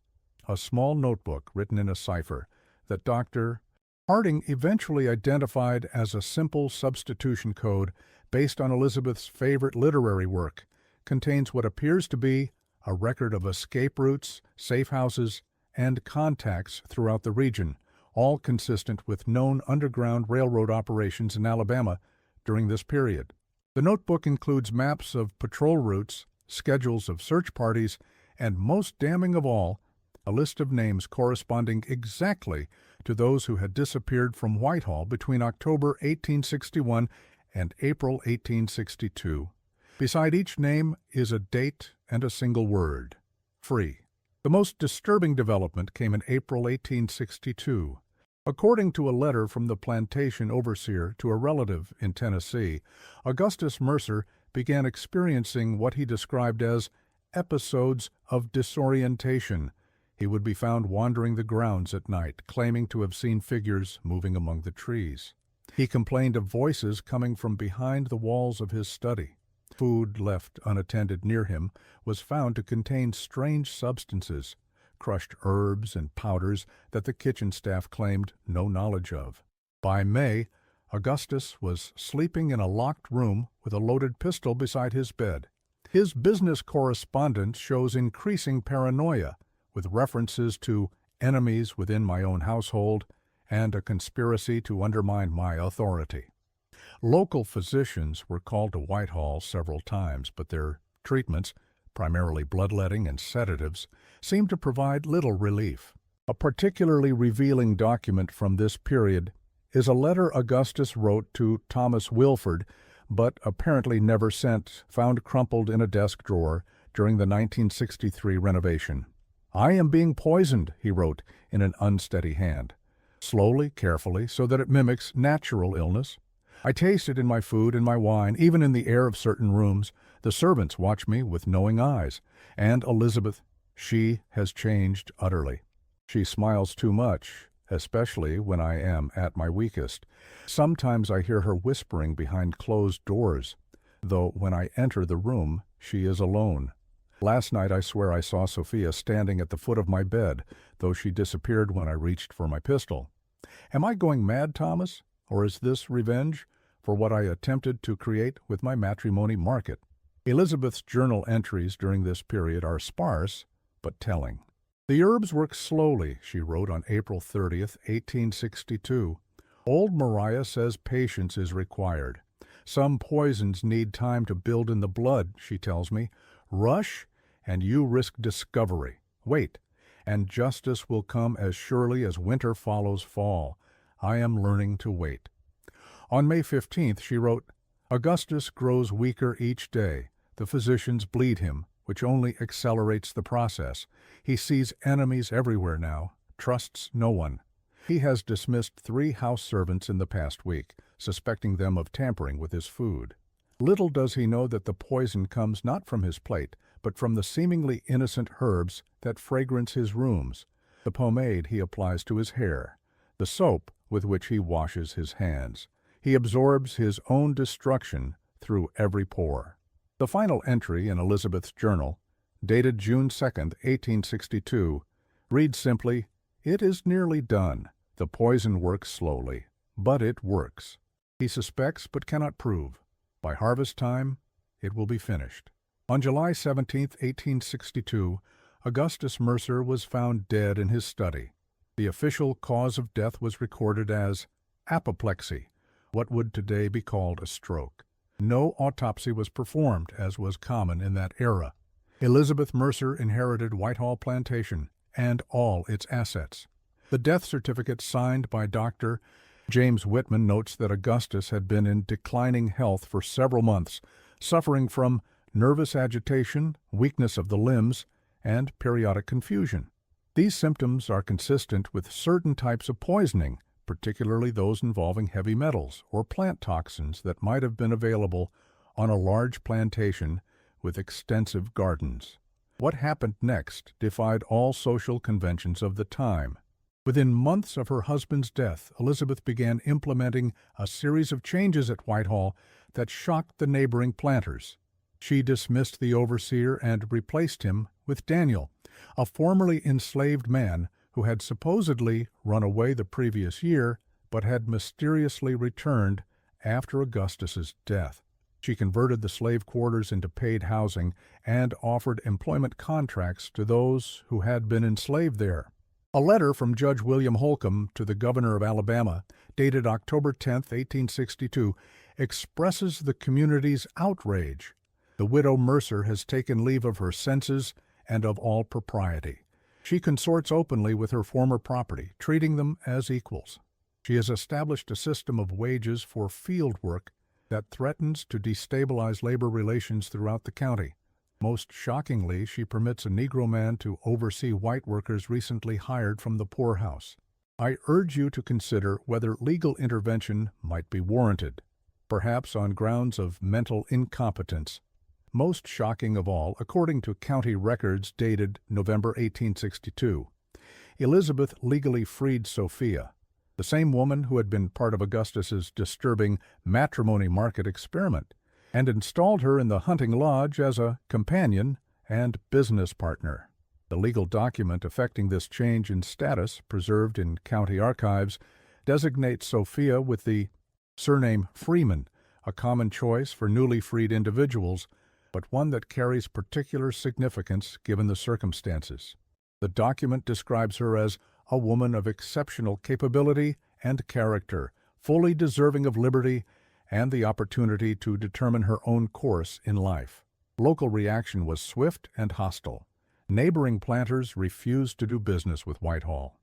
a small notebook written in a cipher that Dr. Harding eventually identified as a simple substitution code based on Elizabeth's favorite literary work, contains what appears to be a record of escape routes, safe houses, and contacts throughout the region, all consistent with known Underground Railroad operations in Alabama during this period. The notebook includes maps of patrol routes, schedules of search parties, and most damning of all, a list of names corresponding exactly to those who had disappeared from Whitehall between October 1861 and April 1862. Beside each name is a date and a single word: free. The most disturbing development came in April 1862. According to a letter from the plantation overseer to a relative in Tennessee, Augustus Mercer began experiencing what he described as episodes of disorientation. He would be found wandering the grounds at night, claiming to have seen figures moving among the trees. He complained of voices coming from behind the walls of his study. Food left unattended near him was found to contain strange substances, crushed herbs and powders that the kitchen staff claimed no knowledge of. By May, Augustus was sleeping in a locked room with a loaded pistol beside his bed. His business correspondence shows increasing paranoia, with references to enemies within my own household and a conspiracy to undermine my authority. Local physicians were called to Whitehall several times, but their treatments, primarily bloodletting and sedatives, seemed to provide little relief. A particularly revealing document from this period is a letter Augustus wrote to Thomas Wilford, but apparently never sent, found crumpled in a desk drawer during the 1963 renovation. "I am being poisoned," he wrote in an unsteady hand. Slowly, carefully, so that it mimics natural illness. I taste it in my food and my wine, even in the air of certain rooms. The servants watch me with knowing eyes. And Elizabeth, she has changed utterly. She smiles too much, especially when I am at my weakest. Sometimes I hear her whispering behind closed doors, though when I enter the room, she is alone. Last night I swear I saw Sophia standing at the foot of my bed, though she disappeared when I reached for my pistol. Am I going mad, Thomas? Or is this revenge for what I attempted to create with my matrimony market? Elizabeth's journal entries during this period are sparse, but telling. "The herbs work slowly," she wrote on April 30th, 1862. "Old Maria says patience is required. Some poisons need time to build in the blood, she tells me. Rush, and you risk discovery. Wait, and justice will come as surely as winter follows fall. I am learning to wait." On May 15th, she wrote, "Augustus grows weaker each day. The physicians bleed him, which only accelerates the process. He sees enemies everywhere now, trusts no one. He has dismissed 3 house servants in the past week, suspecting them of tampering with his food. Little does he know that the poison comes not from his plate, but from the seemingly innocent herbs that fragrance his rooms, the pomade he applies to his hair, the soap with which he washes his hands. He absorbs his own destruction through every pore." The final entry in Elizabeth's journal, dated June 2nd, 1862, reads simply, "It is nearly done. The poison works slowly, but it works. He suspects but cannot prove. By harvest time, it will be finished." On July 17th, 1862, Augustus Mercer was found dead in his study. The official cause of death was recorded as apoplexy, what would today be called a stroke. No autopsy was performed, as was common in that era. Elizabeth Mercer inherited Whitehall Plantation and all its assets. The death certificate signed by Dr. James Whitman notes that Augustus had been in declining health for several months, suffering from nervous agitation, weakness of the limbs, and periodic confusion. These symptoms are consistent with certain types of poisoning, particularly those involving heavy metals or plant toxins that might have been available on a large plantation with extensive gardens. What happened next defied all social conventions of the time. Within months of her husband's death, Elizabeth began implementing a series of changes at Whitehall that shocked the neighboring planters. She dismissed the overseer and replaced him with Daniel, A formerly enslaved man who had supposedly run away the previous year but had mysteriously returned after Augustus's death. She converted the slave quarters into paid housing and offered employment contracts to those who had been enslaved there. A letter from Judge William Holcomb to the governor of Alabama, dated October 10, 1862, expresses the community's outrage. The widow Mercer has taken leave of her senses and of all propriety. She consorts openly with her former property, treating them as equals. She has established a system of wages for field work that threatens to destabilize labor relations throughout the county. Most shockingly, she permits a Negro man to oversee white workers recently hired from the poorhouse. I urge you to consider whether legal intervention might be warranted, perhaps on grounds of mental incompetence. Most shocking of all, according to county records dated November 1862, Elizabeth legally freed Sophia, the same woman who had been part of Augustus's disturbing matrimony market experiment, and installed her in the hunting lodge as a companion and business partner. The legal document affecting this change in status, preserved in county archives, designates Sophia with the surname Freeman, a common choice for newly freed individuals, but one that carries particular significance given the circumstances. The document describes her as a woman of exceptional capability and character, fully deserving of liberty and the opportunity to determine her own course in life. Local reaction was swift and hostile. Neighboring planters refused to do business with Whitehall.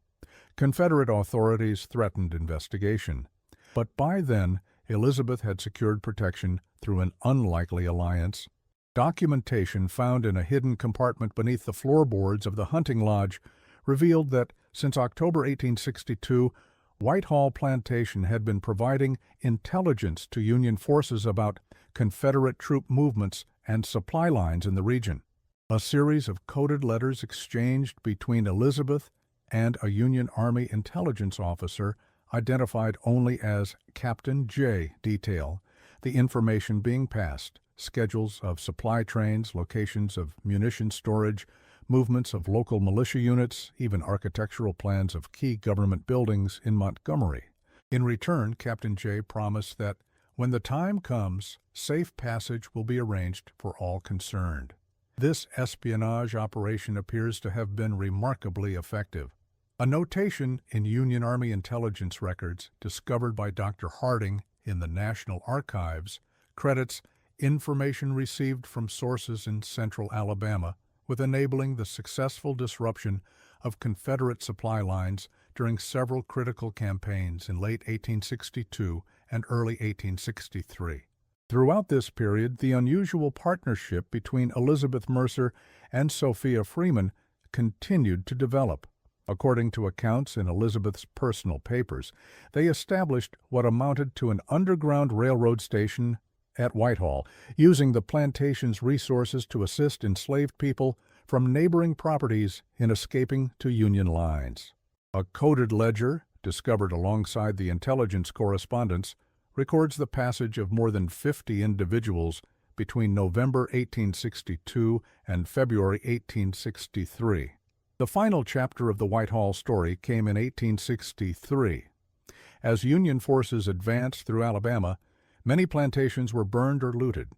Confederate authorities threatened investigation. But by then, Elizabeth had secured protection through an unlikely alliance. Documentation found in a hidden compartment beneath the floorboards of the hunting lodge revealed that since October 1862, Whitehall Plantation had been providing intelligence to Union forces about Confederate troop movements and supply lines in the region. A series of coded letters exchanged between Elizabeth and a Union Army intelligence officer identified only as Captain J detail the information being passed: schedules of supply trains, locations of munition storage, movements of local militia units, even architectural plans of key government buildings in Montgomery. In return, Captain J promised that, when the time comes, safe passage will be arranged for all concerned. This espionage operation appears to have been remarkably effective. A notation in Union Army intelligence records discovered by Dr. Harding in the National Archives credits information received from sources in central Alabama with enabling the successful disruption of Confederate supply lines during several critical campaigns in late 1862 and early 1863. Throughout this period, the unusual partnership between Elizabeth Mercer and Sophia Freeman continued to develop. According to accounts in Elizabeth's personal papers, they established what amounted to an underground railroad station at Whitehall, using the plantation's resources to assist enslaved people from neighboring properties in escaping to Union lines. A coded ledger, discovered alongside the intelligence correspondence, records the passage of more than 50 individuals between November 1862 and February 1863. The final chapter of the Whitehall story came in 1863. As Union forces advanced through Alabama, many plantations were burned or looted.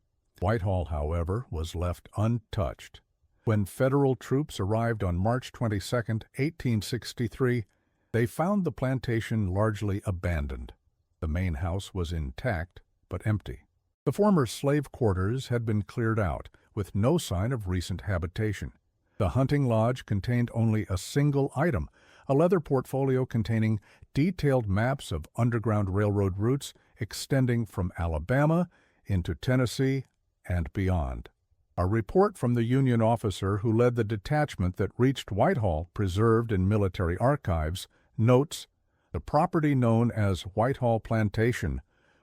Whitehall, however, was left untouched. When Federal troops arrived on March 22, 1863, they found the plantation largely abandoned. The main house was intact, but empty. The former slave quarters had been cleared out, with no sign of recent habitation. The hunting lodge contained only a single item, a leather portfolio containing detailed maps of Underground Railroad routes extending from Alabama into Tennessee and beyond. A report from the Union officer who led the detachment that reached Whitehall, preserved in military archives, notes, "The property known as Whitehall Plantation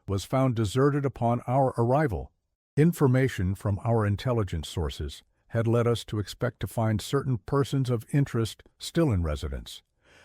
was found deserted upon our arrival. Information from our intelligence sources had led us to expect to find certain persons of interest still in residence,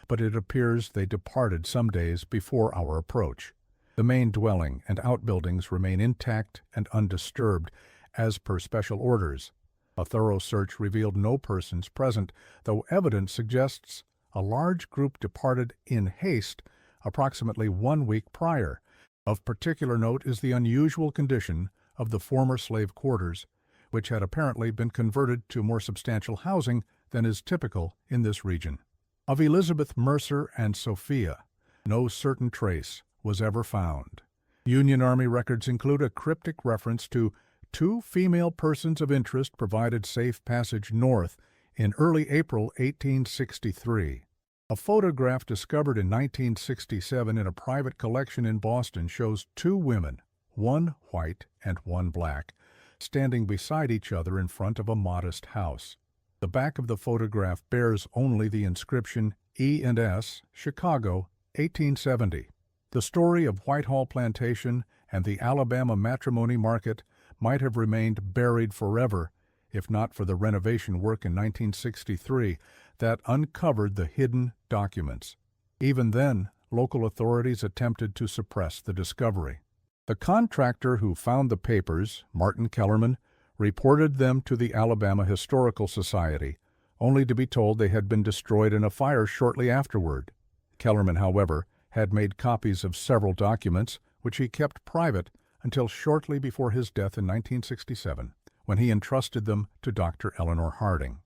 but it appears they departed some days before our approach. The main dwelling and outbuildings remain intact and undisturbed, as per special orders. A thorough search revealed no persons present, though evidence suggests a large group departed in haste approximately 1 week prior. Of particular note is the unusual condition of the former slave quarters, which had apparently been converted to more substantial housing than is typical in this region. Of Elizabeth Mercer and Sophia, no certain trace was ever found. Union Army records include a cryptic reference to 2 female persons of interest provided safe passage north in early April 1863. A photograph discovered in 1967 in a private collection in Boston shows 2 women, one white and one black, standing beside each other in front of a modest house. The back of the photograph bears only the inscription E&S, Chicago, 1870. The story of Whitehall Plantation and the Alabama matrimony market might have remained buried forever if not for the renovation work in 1963 that uncovered the hidden documents. Even then, local authorities attempted to suppress the discovery. The contractor who found the papers, Martin Kellerman, reported them to the Alabama Historical Society, only to be told they had been destroyed in a fire shortly afterward. Kellerman, however, had made copies of several documents, which he kept private until shortly before his death in 1967, when he entrusted them to Dr. Eleanor Harding.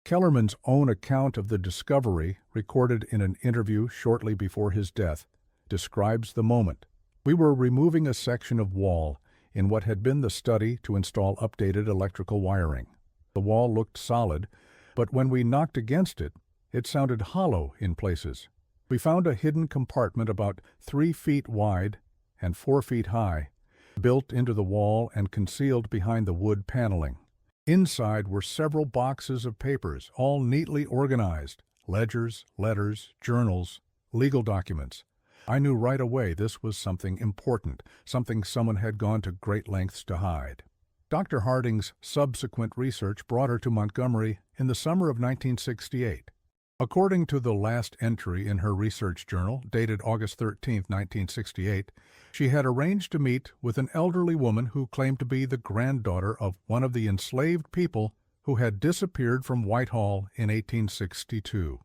Kellerman's own account of the discovery, recorded in an interview shortly before his death, describes the moment. "We were removing a section of wall in what had been the study to install updated electrical wiring. The wall looked solid, but when we knocked against it, it sounded hollow in places. We found a hidden compartment about 3 feet wide and 4 feet high, built into the wall and concealed behind the wood paneling. Inside were several boxes of papers, all neatly organized, ledgers, letters, journals, legal documents. I knew right away this was something important, something someone had gone to great lengths to hide." Dr. Harding's subsequent research brought her to Montgomery in the summer of 1968. According to the last entry in her research journal, dated August 13, 1968, she had arranged to meet with an elderly woman who claimed to be the granddaughter of one of the enslaved people who had disappeared from Whitehall in 1862.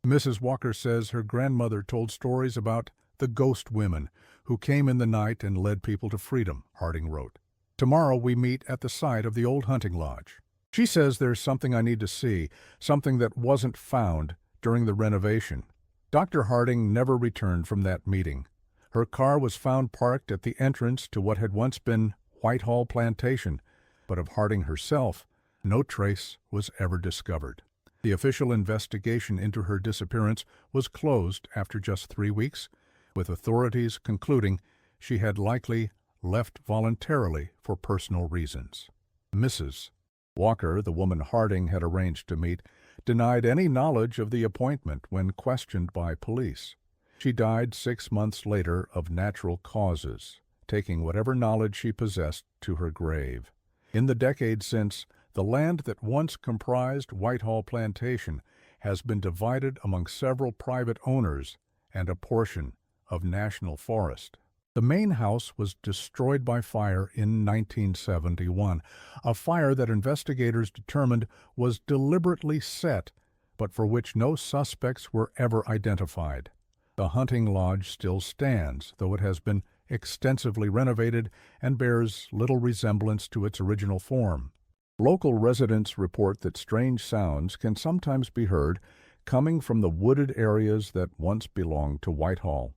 Mrs. Walker says her grandmother told stories about the ghost women who came in the night and led people to freedom, Harding wrote. "Tomorrow we meet at the site of the old hunting lodge. She says there's something I need to see, something that wasn't found during the renovation." Dr. Harding never returned from that meeting. Her car was found parked at the entrance to what had once been Whitehall Plantation, but of Harding herself, no trace was ever discovered. The official investigation into her disappearance was closed after just 3 weeks, with authorities concluding she had likely left voluntarily for personal reasons. Mrs. Walker, the woman Harding had arranged to meet, denied any knowledge of the appointment when questioned by police. She died 6 months later of natural causes, taking whatever knowledge she possessed to her grave. In the decades since, the land that once comprised Whitehall Plantation has been divided among several private owners and a portion of national forest. The main house was destroyed by fire in 1971, a fire that investigators determined was deliberately set, but for which no suspects were ever identified. The hunting lodge still stands, though it has been extensively renovated and bears little resemblance to its original form. Local residents report that strange sounds can sometimes be heard coming from the wooded areas that once belonged to Whitehall.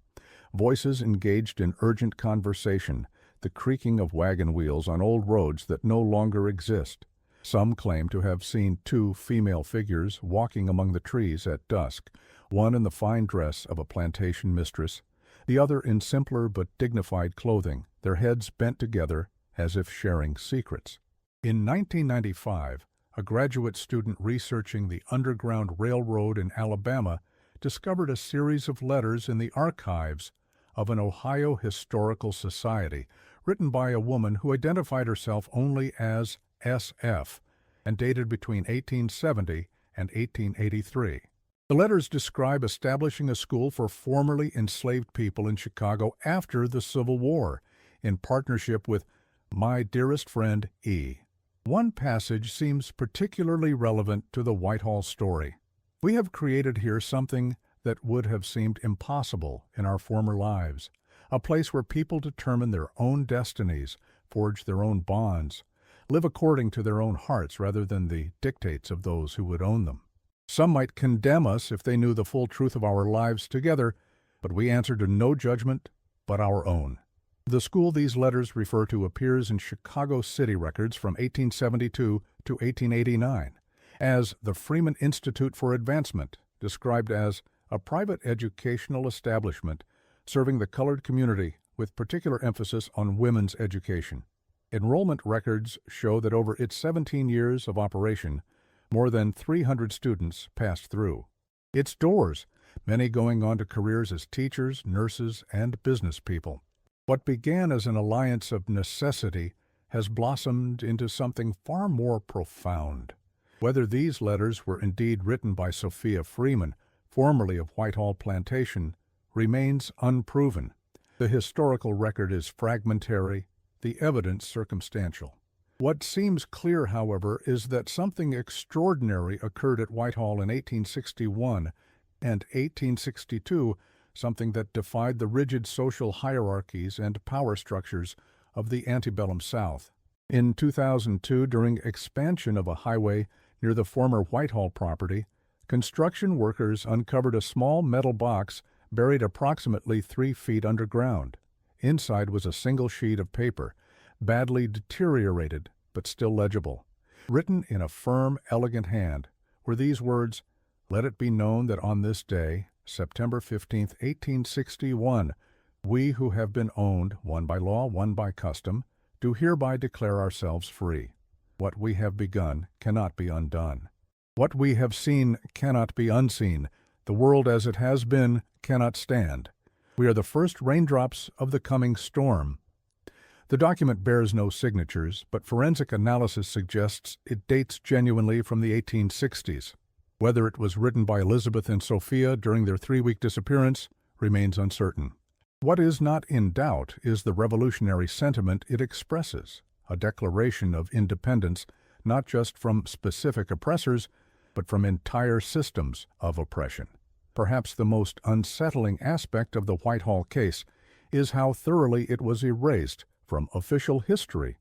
Voices engaged in urgent conversation, the creaking of wagon wheels on old roads that no longer exist. Some claim to have seen 2 female figures walking among the trees at dusk, one in the fine dress of a plantation mistress, the other in simpler but dignified clothing, their heads bent together as if sharing secrets. In 1995, a graduate student researching the Underground Railroad in Alabama discovered a series of letters in the archives of an Ohio Historical Society, written by a woman who identified herself only as SF and dated between 1870 and 1883. The letters describe establishing a school for formerly enslaved people in Chicago after the Civil War, in partnership with "My Dearest Friend E." One passage seems particularly relevant to the Whitehall story. We have created here something that would have seemed impossible in our former lives, a place where people determine their own destinies, forge their own bonds, live according to their own hearts rather than the dictates of those who would own them. Some might condemn us if they knew the full truth of our lives together, but we answer to no judgment but our own. The school these letters refer to appears in Chicago City records from 1872 to 1889 as the Freeman Institute for Advancement, described as a private educational establishment serving the colored community with particular emphasis on women's education. Enrollment records show that over its 17 years of operation, more than 300 students passed through its doors, many going on to careers as teachers, nurses, and business people. What began as an alliance of necessity has blossomed into something far more profound. Whether these letters were indeed written by Sophia Freeman, formerly of Whitehall Plantation, remains unproven. The historical record is fragmentary, the evidence circumstantial. What seems clear, however, is that something extraordinary occurred at Whitehall in 1861 and 1862, something that defied the rigid social hierarchies and power structures of the antebellum South. In 2002, during expansion of a highway near the former Whitehall property, construction workers uncovered a small metal box buried approximately 3 feet underground. Inside was a single sheet of paper, badly deteriorated but still legible. Written in a firm, elegant hand were these words, "Let it be known that on this day, September 15, 1861, we who have been owned, one by law, one by custom, do hereby declare ourselves free. What we have begun cannot be undone. What we have seen cannot be unseen. The world as it has been cannot stand. We are the first raindrops of the coming storm." The document bears no signatures, but forensic analysis suggests it dates genuinely from the 1860s. Whether it was written by Elizabeth and Sophia during their 3-week disappearance remains uncertain. What is not in doubt is the revolutionary sentiment it expresses, a declaration of independence not just from specific oppressors, but from entire systems of oppression. Perhaps the most unsettling aspect of the Whitehall case is how thoroughly it was erased from official history.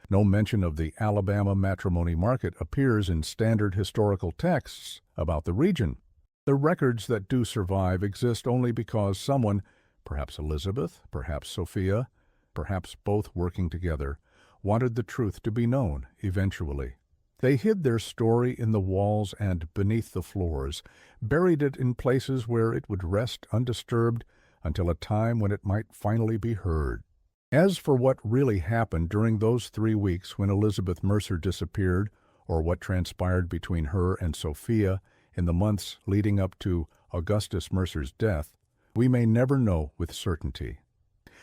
No mention of the Alabama matrimony market appears in standard historical texts about the region. The records that do survive exist only because someone, perhaps Elizabeth, perhaps Sophia, perhaps both working together, wanted the truth to be known eventually. They hid their story in the walls and beneath the floors, buried it in places where it would rest undisturbed until a time when it might finally be heard. As for what really happened during those 3 weeks when Elizabeth Mercer disappeared, or what transpired between her and Sophia in the months leading up to Augustus Mercer's death, we may never know with certainty.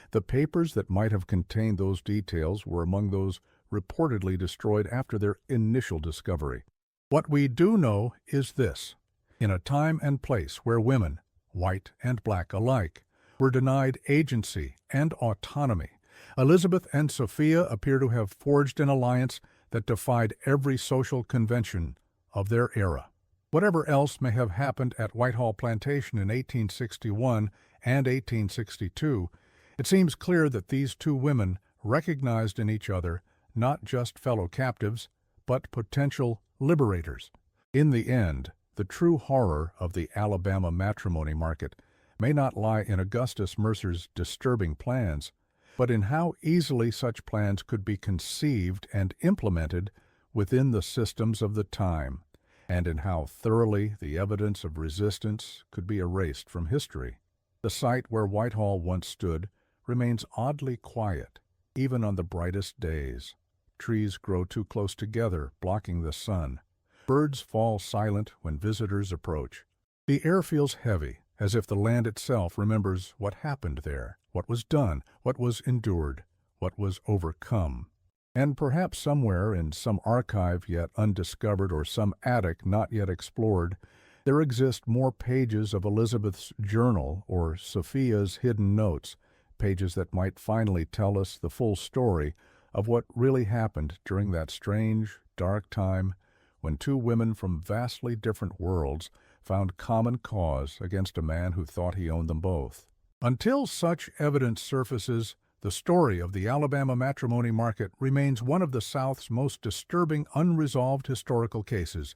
The papers that might have contained those details were among those reportedly destroyed after their initial discovery. What we do know is this: in a time and place where women, white and black alike, were denied agency and autonomy, Elizabeth and Sophia appear to have forged an alliance that defied every social convention of their era. Whatever else may have happened at Whitehall Plantation in 1861 and 1862, it seems clear that these two women recognized in each other not just fellow captives, but potential liberators. In the end, the true horror of the Alabama matrimony market may not lie in Augustus Mercer's disturbing plans, but in how easily such plans could be conceived and implemented within the systems of the time, and in how thoroughly the evidence of resistance could be erased from history. The site where Whitehall once stood remains oddly quiet, even on the brightest days. Trees grow too close together, blocking the sun. Birds fall silent when visitors approach. The air feels heavy, as if the land itself remembers what happened there, what was done, what was endured, what was overcome. And perhaps somewhere in some archive yet undiscovered or some attic not yet explored, there exist more pages of Elizabeth's journal or Sophia's hidden notes, pages that might finally tell us the full story of what really happened during that strange, dark time when two women from vastly different worlds found common cause against a man who thought he owned them both. Until such evidence surfaces, the story of the Alabama matrimony market remains one of the South's most disturbing unresolved historical cases,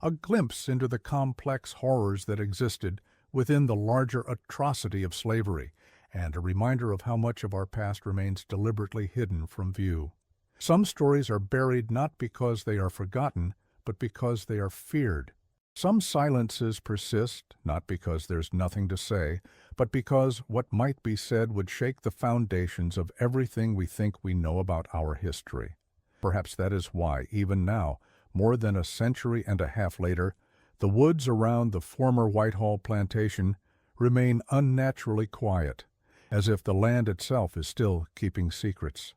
a glimpse into the complex horrors that existed within the larger atrocity of slavery, and a reminder of how much of our past remains deliberately hidden from view. Some stories are buried not because they are forgotten, but because they are feared. Some silences persist, not because there's nothing to say, but because what might be said would shake the foundations of everything we think we know about our history. Perhaps that is why, even now, more than a century and a half later, the woods around the former Whitehall plantation remain unnaturally quiet, as if the land itself is still keeping secrets.